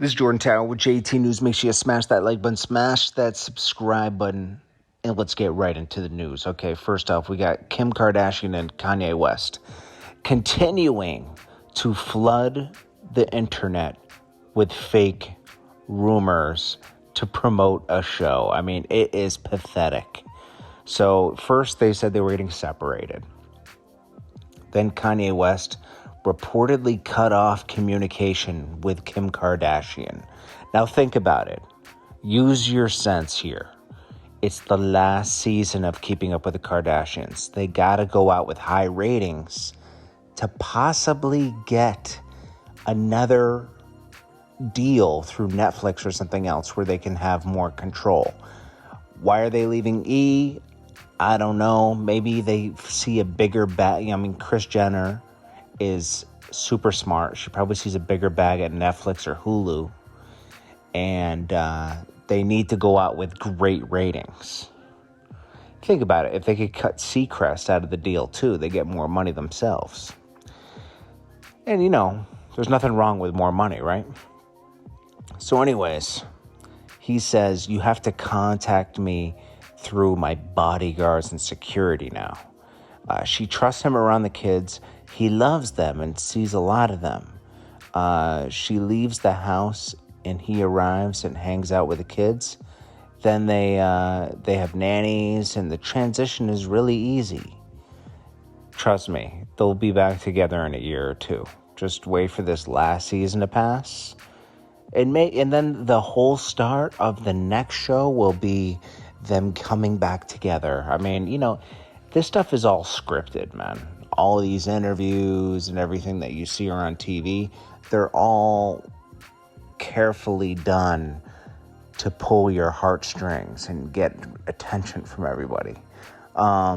This is Jordan Tower with JT News. Make sure you smash that like button, smash that subscribe button, and let's get right into the news. Okay, first off, we got Kim Kardashian and Kanye West continuing to flood the internet with fake rumors to promote a show. I mean, it is pathetic. So first they said they were getting separated. Then Kanye West reportedly cut off communication with Kim Kardashian. Now think about it. Use your sense here. It's the last season of Keeping Up with the Kardashians. They gotta go out with high ratings to possibly get another deal through Netflix or something else where they can have more control. Why are they leaving E? I don't know. Maybe they see a bigger bag. I mean, Kris Jenner is super smart. She probably sees a bigger bag at Netflix or Hulu. And they need to go out with great ratings. Think about it. If they could cut Seacrest out of the deal too, they get more money themselves. And you know, there's nothing wrong with more money, right? So anyways, he says, you have to contact me through my bodyguards and security now. She trusts him around the kids. He loves them and sees a lot of them. She leaves the house and he arrives and hangs out with the kids. Then they have nannies and the transition is really easy. Trust me, they'll be back together in a year or two. Just wait for this last season to pass. And then the whole start of the next show will be them coming back together. I mean, you know, this stuff is all scripted, man. All these interviews and everything that you see on TV, they're all carefully done to pull your heartstrings and get attention from everybody. I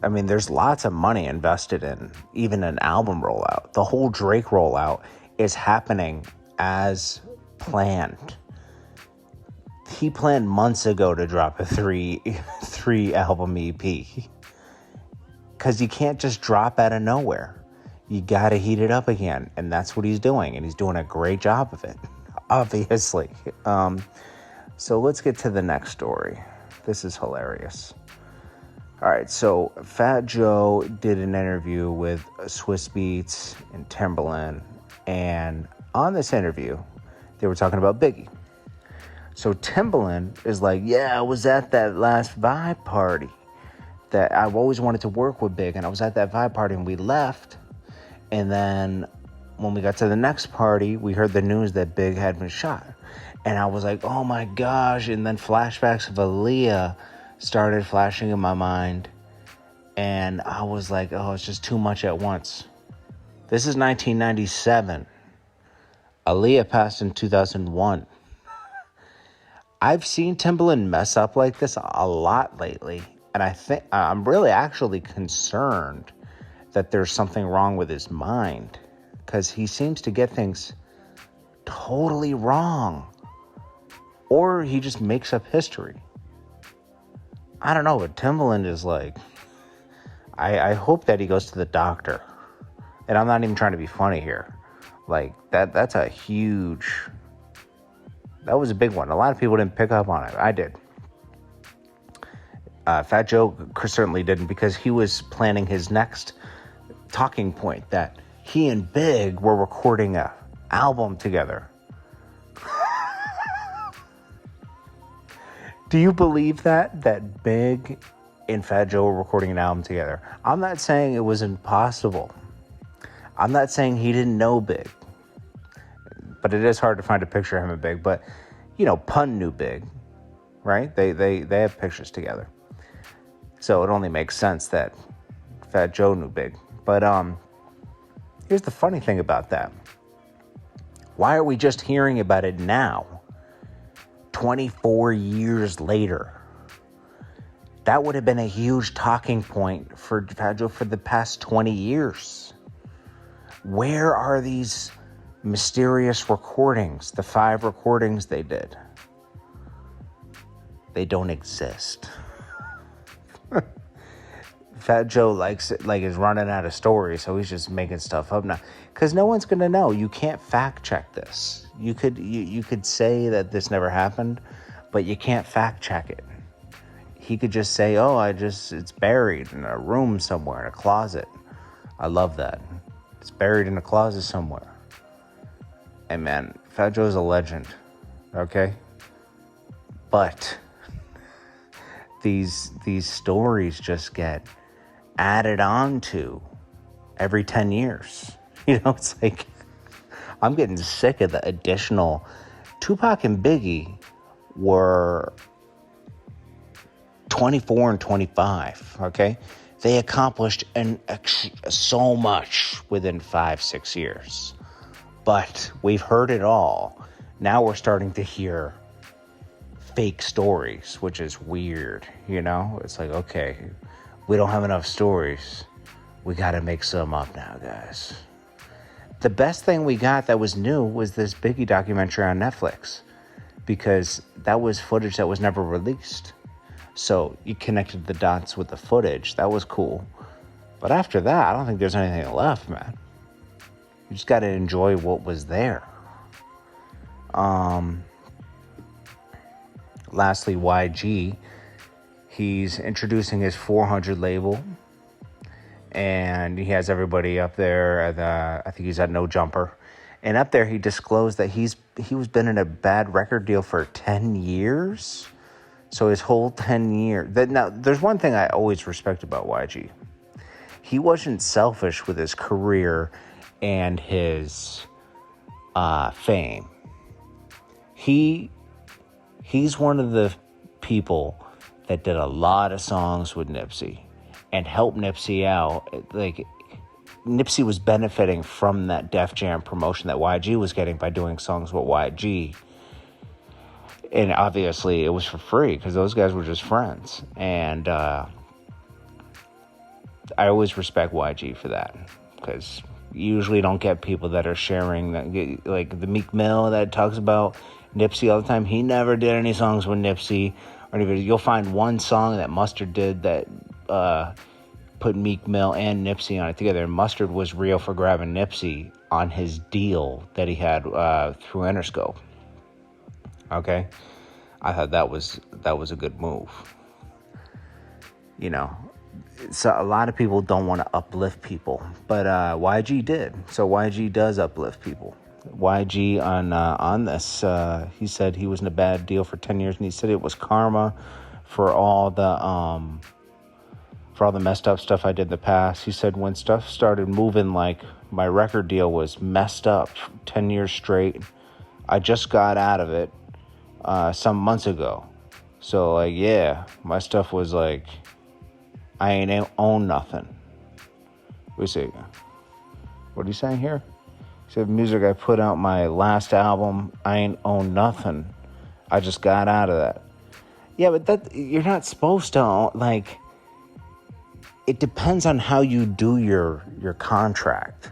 mean, there's lots of money invested in even an album rollout. The whole Drake rollout is happening as planned. He planned months ago to drop a three album EP. Because you can't just drop out of nowhere. You got to heat it up again. And that's what he's doing. And he's doing a great job of it, obviously. So let's get to the next story. This is hilarious. All right, so Fat Joe did an interview with Swiss Beats and Timbaland. And on this interview, they were talking about Biggie. So Timbaland is like, yeah, I was at that last Vibe party that I've always wanted to work with Big. And I was at that Vibe party and we left. And then when we got to the next party, we heard the news that Big had been shot. And I was like, oh my gosh. And then flashbacks of Aaliyah started flashing in my mind. And I was like, oh, it's just too much at once. This is 1997. Aaliyah passed in 2001. I've seen Timbaland mess up like this a lot lately. And I think I'm really actually concerned that there's something wrong with his mind. Because he seems to get things totally wrong. Or he just makes up history. I don't know, but Timbaland is like... I hope that he goes to the doctor. And I'm not even trying to be funny here. Like, that's a huge... That was a big one. A lot of people didn't pick up on it. I did. Fat Joe certainly didn't, because he was planning his next talking point that he and Big were recording an album together. Do you believe that Big and Fat Joe were recording an album together? I'm not saying it was impossible. I'm not saying he didn't know Big. But it is hard to find a picture of him and Big. But, you know, Pun knew Big, right? They have pictures together. So it only makes sense that Fat Joe knew Big. But here's the funny thing about that. Why are we just hearing about it now? 24 years later. That would have been a huge talking point for Fat Joe for the past 20 years. Where are these mysterious recordings, the 5 recordings they did? They don't exist. Fat Joe likes it, like, is running out of stories, so he's just making stuff up now. Because no one's gonna know. You can't fact check this. You could say that this never happened, but you can't fact check it. He could just say, "Oh, it's buried in a room somewhere, in a closet." I love that. It's buried in a closet somewhere. And man, Fat Joe's a legend. Okay, but these stories just get added on to every 10 years. You know, it's like, I'm getting sick of the additional. Tupac and Biggie were 24 and 25, okay? They accomplished so much within 5-6 years. But we've heard it all. Now we're starting to hear fake stories, which is weird, you know? It's like, okay, we don't have enough stories. We got to make some up now, guys. The best thing we got that was new was this Biggie documentary on Netflix, because that was footage that was never released. So you connected the dots with the footage. That was cool. But after that, I don't think there's anything left, man. You just got to enjoy what was there. Lastly, YG. He's introducing his 400 label. And he has everybody up there at I think he's at No Jumper. And up there he disclosed that he was been in a bad record deal for 10 years. So his whole 10 years. Now, there's one thing I always respect about YG. He wasn't selfish with his career and his fame. He's one of the people that did a lot of songs with Nipsey and helped Nipsey out. Like, Nipsey was benefiting from that Def Jam promotion that YG was getting by doing songs with YG. And obviously it was for free because those guys were just friends. And I always respect YG for that, because you usually don't get people that are sharing that, like the Meek Mill that talks about Nipsey all the time. He never did any songs with Nipsey. Or anybody. You'll find one song that Mustard did that put Meek Mill and Nipsey on it together. And Mustard was real for grabbing Nipsey on his deal that he had through Interscope. Okay, I thought that was a good move. You know, so a lot of people don't want to uplift people, but YG did. So YG does uplift people. YG on this, he said he was in a bad deal for 10 years, and he said it was karma for all the messed up stuff I did in the past. He said when stuff started moving, like my record deal was messed up 10 years straight, I just got out of it some months ago. So like, yeah, my stuff was like, I ain't own nothing. What are you saying here? He said, music I put out my last album, I ain't own nothing. I just got out of that. Yeah, but that, you're not supposed to own, like, it depends on how you do your contract.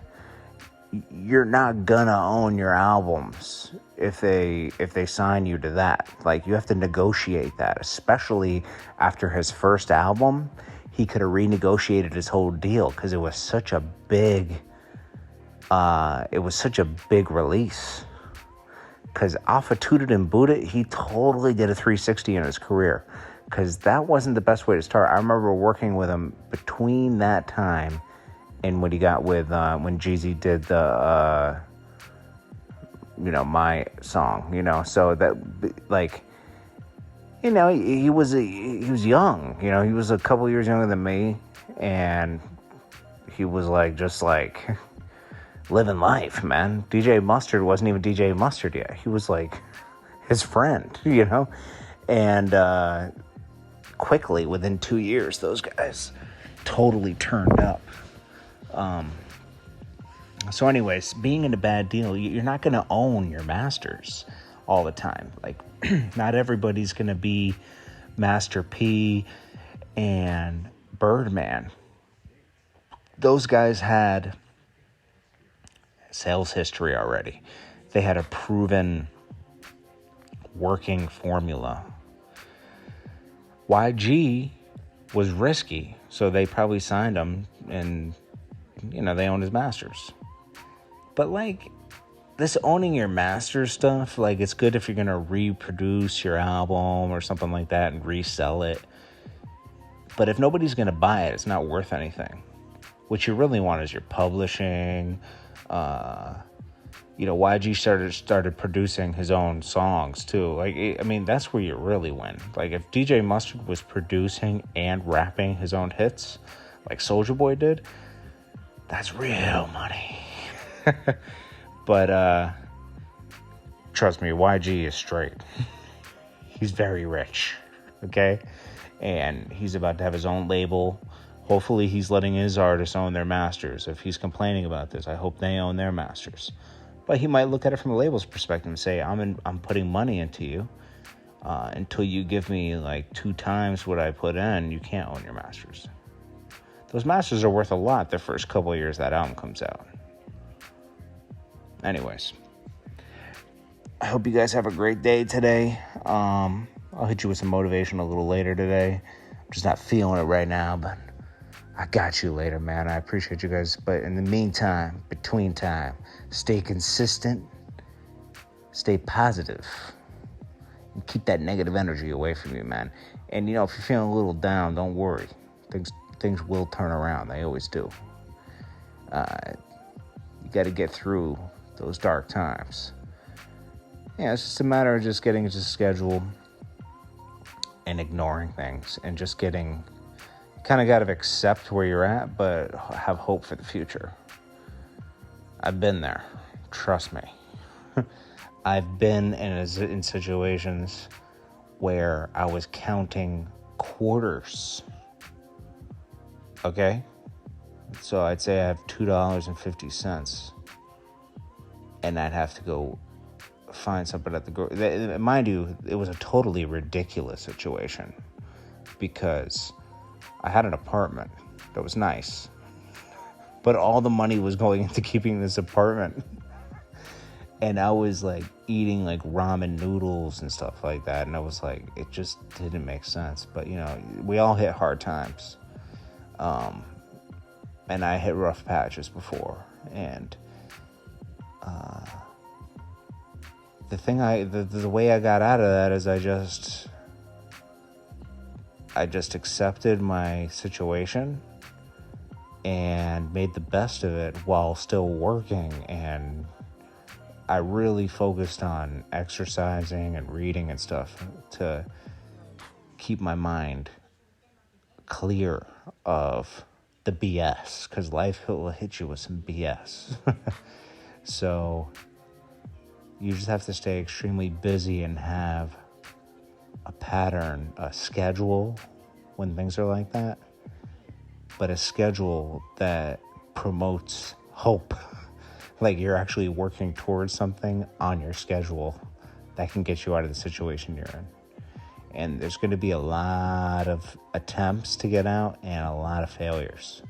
You're not gonna own your albums if they sign you to that. Like, you have to negotiate that, especially after his first album. He could have renegotiated his whole deal because it was such a big release. Because off of Toot It and Boot It, he totally did a 360 in his career. Because that wasn't the best way to start. I remember working with him between that time and when he got with when Jeezy did the my song, so that, like, he was young, he was a couple years younger than me, and he was like just like living life, man. DJ Mustard wasn't even DJ Mustard yet. He was like his friend, and quickly within 2 years, those guys totally turned up. So anyways, being in a bad deal, you're not going to own your masters all the time. Like, not everybody's going to be Master P and Birdman. Those guys had sales history already. They had a proven working formula. YG was risky. So they probably signed him and, they owned his masters. But, like, this owning your master stuff, like, it's good if you're going to reproduce your album or something like that and resell it. But if nobody's going to buy it, it's not worth anything. What you really want is your publishing. YG started producing his own songs, too. Like, that's where you really win. Like, if DJ Mustard was producing and rapping his own hits, like Soulja Boy did, that's real money. But trust me, YG is straight. He's very rich, okay? And he's about to have his own label. Hopefully he's letting his artists own their masters. If he's complaining about this, I hope they own their masters. But he might look at it from a label's perspective and say, I'm putting money into you. Until you give me like 2 times what I put in, you can't own your masters. Those masters are worth a lot the first couple of years that album comes out. Anyways, I hope you guys have a great day today. I'll hit you with some motivation a little later today. I'm just not feeling it right now, but I got you later, man. I appreciate you guys. But in the meantime, between time, stay consistent, stay positive, and keep that negative energy away from you, man. And, if you're feeling a little down, don't worry. Things will turn around. They always do. You got to get through those dark times. Yeah, it's just a matter of just getting into schedule and ignoring things and just kind of got to accept where you're at, but have hope for the future. I've been there. Trust me. I've been in situations where I was counting quarters. Okay? So I'd say I have $2.50, and I'd have to go find something at the grocery. Mind you, it was a totally ridiculous situation because I had an apartment that was nice, but all the money was going into keeping this apartment. And I was like eating like ramen noodles and stuff like that. And I was like, it just didn't make sense. But, we all hit hard times. And I hit rough patches before. And the way I got out of that is I just accepted my situation and made the best of it while still working. And I really focused on exercising and reading and stuff to keep my mind clear of the BS, because life will hit you with some BS. So you just have to stay extremely busy and have a pattern, a schedule when things are like that, but a schedule that promotes hope. Like you're actually working towards something on your schedule that can get you out of the situation you're in. And there's going to be a lot of attempts to get out and a lot of failures.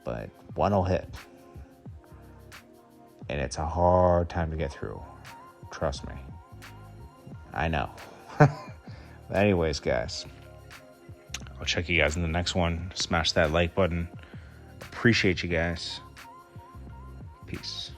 But one will hit. And it's a hard time to get through. Trust me. I know. Anyways, guys. I'll check you guys in the next one. Smash that like button. Appreciate you guys. Peace.